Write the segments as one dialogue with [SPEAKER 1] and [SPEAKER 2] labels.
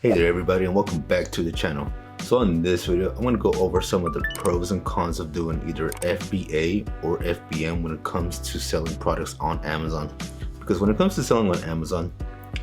[SPEAKER 1] Hey there everybody, and welcome back to the channel. So in this video, I'm going to go over some of the pros and cons of doing either FBA or FBM when it comes to selling products on Amazon. Because when it comes to selling on Amazon,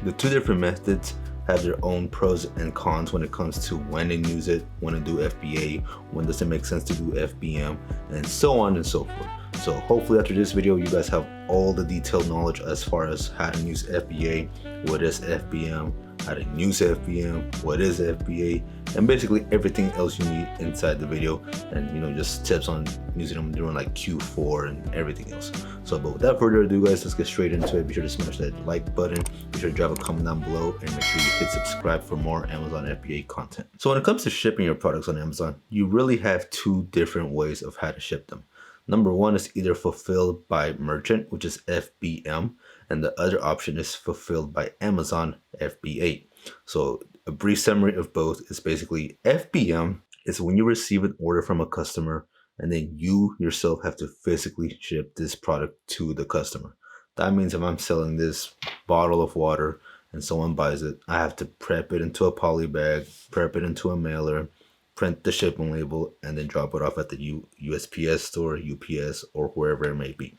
[SPEAKER 1] the two different methods have their own pros and cons when it comes to when to use it, when to do FBA, when does it make sense to do FBM, and so on and so forth. So hopefully after this video, you guys have all the detailed knowledge as far as how to use FBA, what is FBM, how to use FBM, what is FBA, and basically everything else you need inside the video, and just tips on using them during like Q4 and everything else. So but without further ado guys, let's get straight into it. Be sure to smash that like button, be sure to drop a comment down below, and make sure you hit subscribe for more Amazon FBA content. So when it comes to shipping your products on Amazon, you really have two different ways of how to ship them. Number one is either fulfilled by merchant, which is FBM, and the other option is fulfilled by Amazon, FBA. So a brief summary of both is basically FBM is when you receive an order from a customer and then you yourself have to physically ship this product to the customer. That means if I'm selling this bottle of water and someone buys it, I have to prep it into a poly bag, prep it into a mailer, print the shipping label, and then drop it off at the USPS store, UPS, or wherever it may be.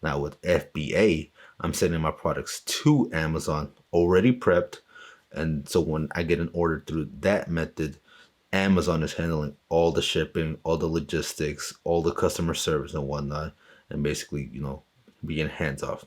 [SPEAKER 1] Now with FBA, I'm sending my products to Amazon already prepped, and so when I get an order through that method, Amazon is handling all the shipping, all the logistics, all the customer service and whatnot, and basically, being hands off.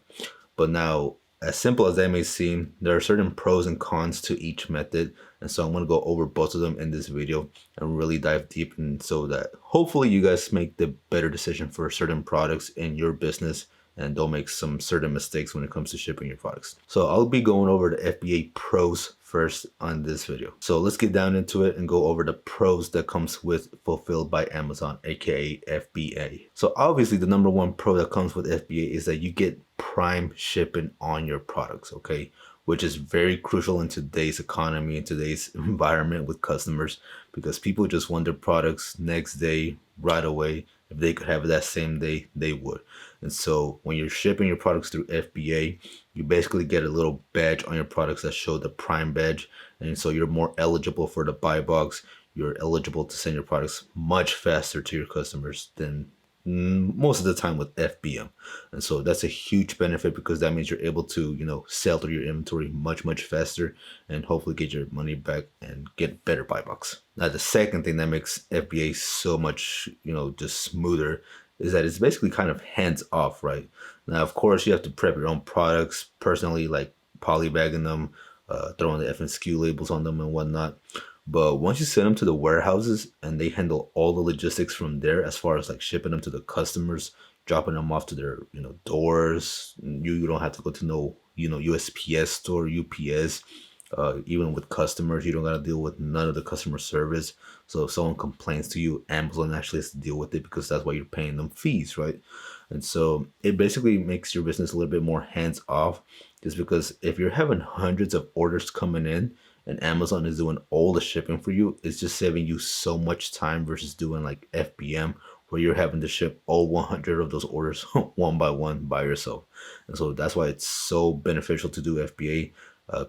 [SPEAKER 1] But now, as simple as that may seem, there are certain pros and cons to each method, and so I'm going to go over both of them in this video and really dive deep, and so that hopefully you guys make the better decision for certain products in your business and don't make some certain mistakes when it comes to shipping your products. So I'll be going over the FBA pros first on this video. So let's get down into it and go over the pros that comes with fulfilled by Amazon, aka FBA. So obviously the number one pro that comes with FBA is that you get prime shipping on your products, okay? Which is very crucial in today's economy, in today's environment with customers, because people just want their products next day, right away. If they could have it that same day, they would. And so when you're shipping your products through FBA, you basically get a little badge on your products that show the prime badge. And so you're more eligible for the buy box. You're eligible to send your products much faster to your customers than most of the time with FBM. And so that's a huge benefit, because that means you're able to sell through your inventory much faster and hopefully get your money back and get better buy box. Now the second thing that makes FBA so much just smoother is that it's basically kind of hands off, right? Now of course you have to prep your own products personally, like polybagging them, throwing the FNSKU labels on them and whatnot. But once you send them to the warehouses and they handle all the logistics from there, as far as like shipping them to the customers, dropping them off to their doors, you don't have to go to no USPS store, UPS. Even with customers, you don't got to deal with none of the customer service. So if someone complains to you, Amazon actually has to deal with it, because that's why you're paying them fees, right? And so it basically makes your business a little bit more hands off, just because if you're having hundreds of orders coming in and Amazon is doing all the shipping for you, it's just saving you so much time versus doing like FBM, where you're having to ship all 100 of those orders one by one by yourself. And so that's why it's so beneficial to do FBA.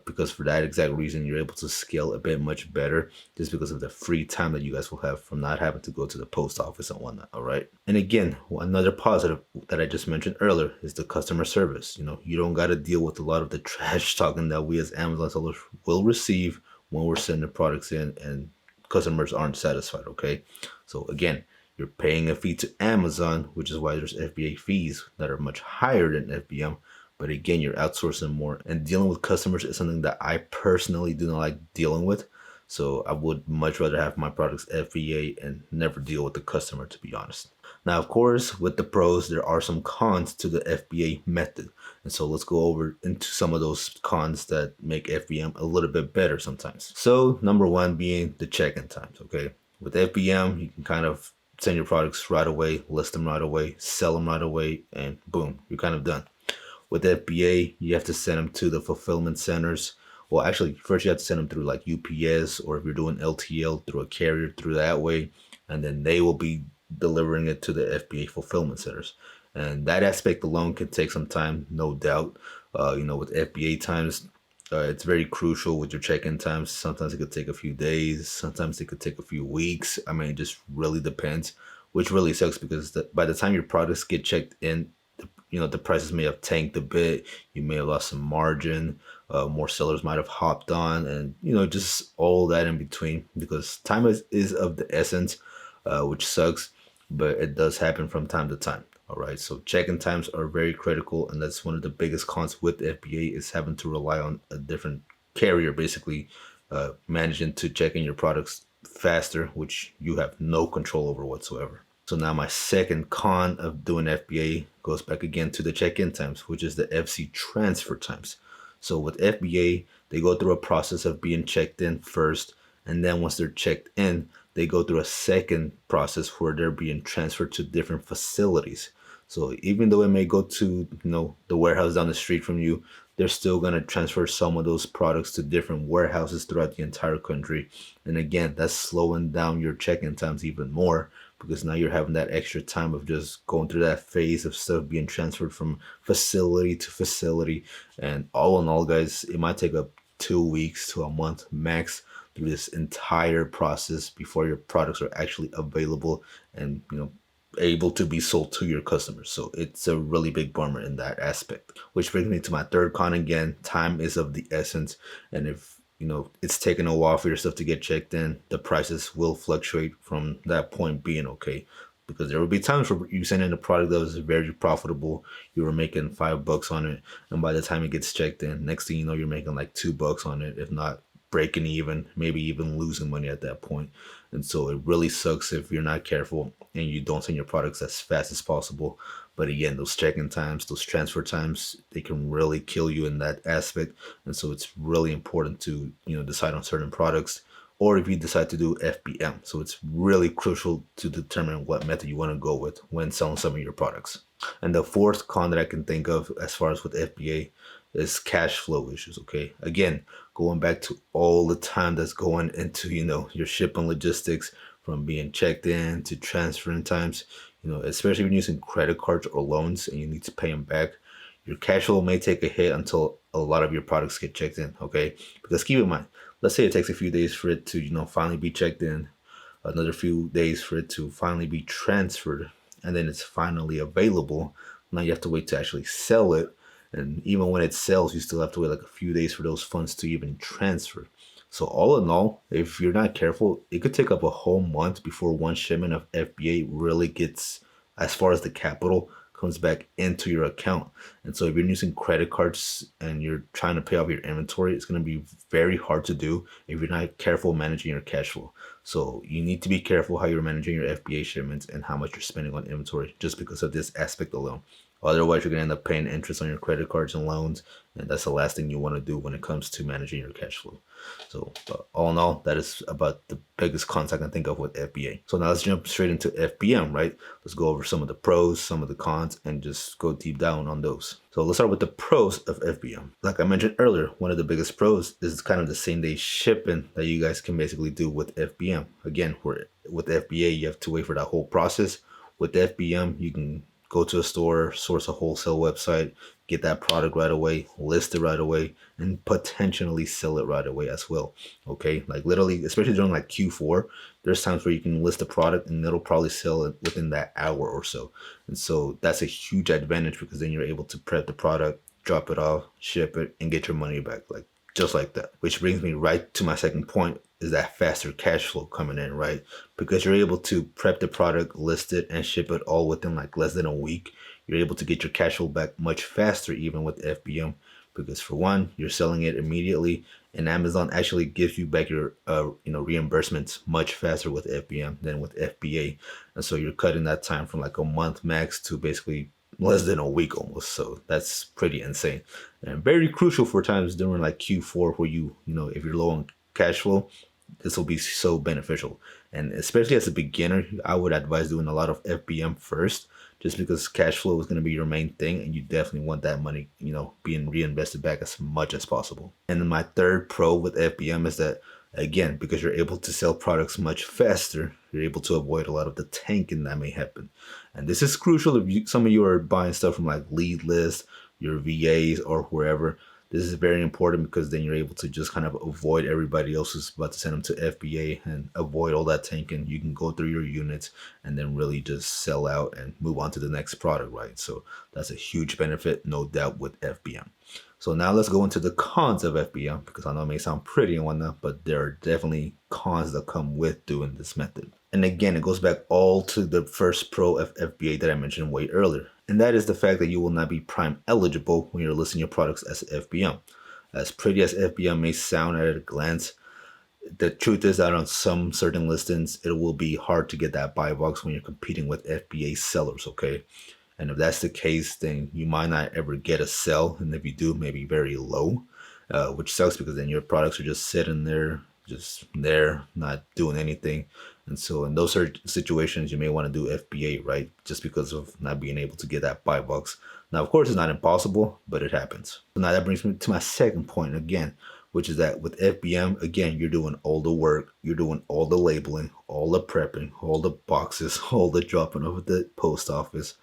[SPEAKER 1] Because for that exact reason, you're able to scale a bit much better, just because of the free time that you guys will have from not having to go to the post office and whatnot. All right. And again, another positive that I just mentioned earlier is the customer service. You don't got to deal with a lot of the trash talking that we as Amazon sellers will receive when we're sending products in and customers aren't satisfied. Okay. So again, you're paying a fee to Amazon, which is why there's FBA fees that are much higher than FBM. But again, you're outsourcing more, and dealing with customers is something that I personally do not like dealing with. So I would much rather have my products FBA and never deal with the customer, to be honest. Now, of course, with the pros, there are some cons to the FBA method. And so let's go over into some of those cons that make FBM a little bit better sometimes. So number one being the check-in times, okay? With FBM, you can kind of send your products right away, list them right away, sell them right away, and boom, you're kind of done. With FBA, you have to send them to the fulfillment centers. Well, actually, first you have to send them through like UPS, or if you're doing LTL, through a carrier through that way, and then they will be delivering it to the FBA fulfillment centers. And that aspect alone can take some time, no doubt. With FBA times, It's very crucial with your check-in times. Sometimes it could take a few days. Sometimes it could take a few weeks. I mean, it just really depends, which really sucks because by the time your products get checked in, the prices may have tanked a bit. You may have lost some margin. More sellers might have hopped on, and just all that in between. Because time is of the essence, which sucks, but it does happen from time to time. All right, so check-in times are very critical, and that's one of the biggest cons with FBA is having to rely on a different carrier, basically managing to check in your products faster, which you have no control over whatsoever. So now my second con of doing FBA goes back again to the check-in times, which is the FC transfer times. So with FBA, they go through a process of being checked in first, and then once they're checked in, they go through a second process where they're being transferred to different facilities. So even though it may go to the warehouse down the street from you, they're still going to transfer some of those products to different warehouses throughout the entire country. And again, that's slowing down your check-in times even more, because now you're having that extra time of just going through that phase of stuff being transferred from facility to facility. And all in all, guys, it might take up 2 weeks to a month max through this entire process before your products are actually available and able to be sold to your customers. So it's a really big bummer in that aspect. Which brings me to my third con again. Time is of the essence, and if it's taking a while for your stuff to get checked in, the prices will fluctuate from that point being okay. Because there will be times where you send in a product that was very profitable, you were making $5 on it, and by the time it gets checked in, next thing you know, you're making like $2 on it, if not breaking even, maybe even losing money at that point. And so it really sucks if you're not careful and you don't send your products as fast as possible. But again, those check-in times, those transfer times, they can really kill you in that aspect. And so it's really important to decide on certain products, or if you decide to do FBM. So it's really crucial to determine what method you want to go with when selling some of your products. And the fourth con that I can think of as far as with FBA is cash flow issues. Okay, again, going back to all the time that's going into your shipping logistics, from being checked in to transferring times, especially when you're using credit cards or loans and you need to pay them back, your cash flow may take a hit until a lot of your products get checked in. Okay, because keep in mind, let's say it takes a few days for it to finally be checked in, another few days for it to finally be transferred, and then it's finally available. Now you have to wait to actually sell it. And even when it sells, you still have to wait like a few days for those funds to even transfer. So all in all, if you're not careful, it could take up a whole month before one shipment of FBA really gets, as far as the capital, comes back into your account. And so if you're using credit cards and you're trying to pay off your inventory, it's going to be very hard to do if you're not careful managing your cash flow. So you need to be careful how you're managing your FBA shipments and how much you're spending on inventory, just because of this aspect alone. Otherwise, you're going to end up paying interest on your credit cards and loans, and that's the last thing you want to do when it comes to managing your cash flow. So all in all, that is about the biggest cons I can think of with FBA. So now let's jump straight into FBM, right? Let's go over some of the pros, some of the cons, and just go deep down on those. So let's start with the pros of FBM. Like I mentioned earlier, one of the biggest pros is kind of the same day shipping that you guys can basically do with FBM. Again, with FBA, you have to wait for that whole process. With FBM, you can go to a store, source a wholesale website, get that product right away, list it right away, and potentially sell it right away as well. Okay, like literally, especially during like Q4, there's times where you can list a product and it'll probably sell it within that hour or so. And so that's a huge advantage, because then you're able to prep the product, drop it off, ship it, and get your money back, like just like that. Which brings me right to my second point, is that faster cash flow coming in, right? Because you're able to prep the product, list it, and ship it all within like less than a week. You're able to get your cash flow back much faster, even with FBM, because for one, you're selling it immediately, and Amazon actually gives you back your reimbursements much faster with FBM than with FBA. And so you're cutting that time from like a month max to basically less than a week almost. So that's pretty insane, and very crucial for times during like Q4 where if you're low on cash flow, this will be so beneficial. And especially as a beginner, I would advise doing a lot of FBM first, just because cash flow is going to be your main thing, and you definitely want that money being reinvested back as much as possible. And then my third pro with FBM is that, again, because you're able to sell products much faster, you're able to avoid a lot of the tanking that may happen. And this is crucial if some of you are buying stuff from like Lead List, your VAs, or wherever. This is very important because then you're able to just kind of avoid everybody else who's about to send them to FBA and avoid all that tanking. You can go through your units and then really just sell out and move on to the next product, right? So that's a huge benefit, no doubt, with FBM. So now let's go into the cons of FBM, because I know it may sound pretty and whatnot, but there are definitely cons that come with doing this method. And again, it goes back all to the first pro of FBA that I mentioned way earlier. And that is the fact that you will not be prime eligible when you're listing your products as FBM. As pretty as FBM may sound at a glance, the truth is that on some certain listings, it will be hard to get that buy box when you're competing with FBA sellers, okay? And if that's the case, then you might not ever get a sell. And if you do, maybe very low, which sucks because then your products are just sitting there, not doing anything. And so in those situations, you may want to do FBA, right? Just because of not being able to get that buy box. Now, of course, it's not impossible, but it happens. So now that brings me to my second point again, which is that with FBM, again, you're doing all the work, you're doing all the labeling, all the prepping, all the boxes, all the dropping off at the post office.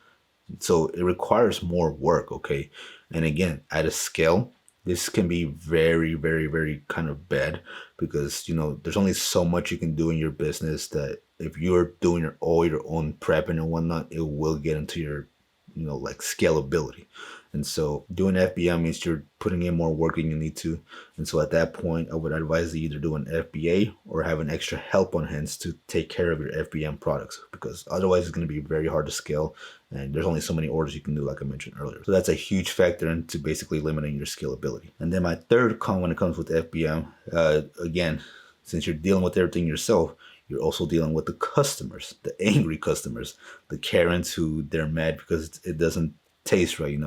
[SPEAKER 1] So it requires more work, okay? And again, at a scale, this can be very, very, very kind of bad because, there's only so much you can do in your business that if you're doing all your own prepping and whatnot, it will get into your, like scalability. And so doing FBM means you're putting in more work than you need to. And so at that point, I would advise you either do an FBA or have an extra help on hands to take care of your FBM products, because otherwise it's going to be very hard to scale. And there's only so many orders you can do, like I mentioned earlier. So that's a huge factor into basically limiting your scalability. And then my third con when it comes with FBM, again, since you're dealing with everything yourself, you're also dealing with the customers, the angry customers, the Karens who they're mad because it doesn't taste right.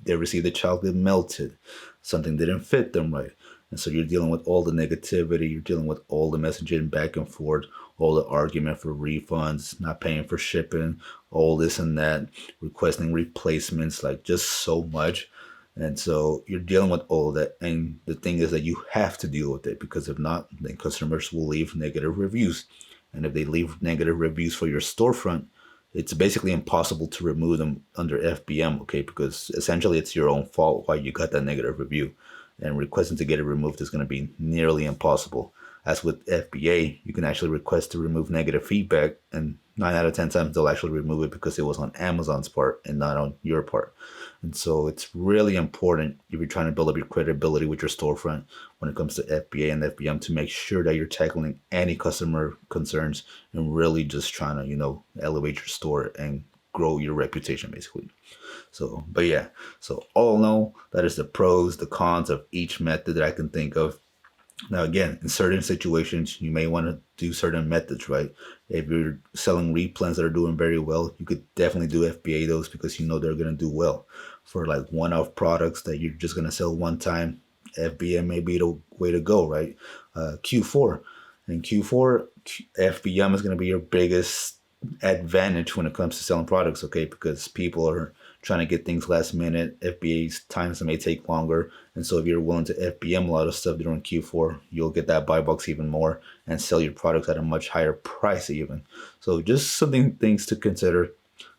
[SPEAKER 1] They receive the chocolate melted, something didn't fit them right. And so you're dealing with all the negativity, you're dealing with all the messaging back and forth, all the argument for refunds, not paying for shipping, all this and that, requesting replacements, like just so much. And so you're dealing with all of that. And the thing is that you have to deal with it, because if not, then customers will leave negative reviews. And if they leave negative reviews for your storefront, it's basically impossible to remove them under FBM, okay? Because essentially it's your own fault why you got that negative review. And requesting to get it removed is going to be nearly impossible. As with FBA, you can actually request to remove negative feedback, and 9 out of 10 times they'll actually remove it because it was on Amazon's part and not on your part. And so it's really important, if you're trying to build up your credibility with your storefront when it comes to FBA and FBM, to make sure that you're tackling any customer concerns and really just trying to, elevate your store and grow your reputation, basically. So, but yeah, so all in all, that is the pros, the cons of each method that I can think of. Now, again, in certain situations, you may want to do certain methods, right? If you're selling replens that are doing very well, you could definitely do FBA those because they're going to do well. For like one-off products that you're just going to sell one time, FBM may be the way to go, right? Q4. In Q4, FBM is going to be your biggest advantage when it comes to selling products, okay? Because people are trying to get things last minute. FBA's times may take longer. And so if you're willing to FBM a lot of stuff during Q4, you'll get that buy box even more and sell your products at a much higher price even. So just some things to consider.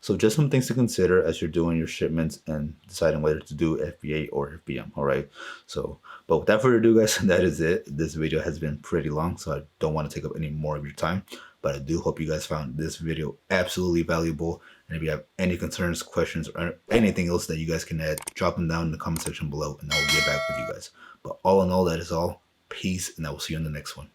[SPEAKER 1] As you're doing your shipments and deciding whether to do FBA or FBM, all right? So, but without further ado, guys, that is it. This video has been pretty long, so I don't want to take up any more of your time. But I do hope you guys found this video absolutely valuable. And if you have any concerns, questions, or anything else that you guys can add, drop them down in the comment section below and I will get back with you guys. But all in all, that is all. Peace, and I will see you in the next one.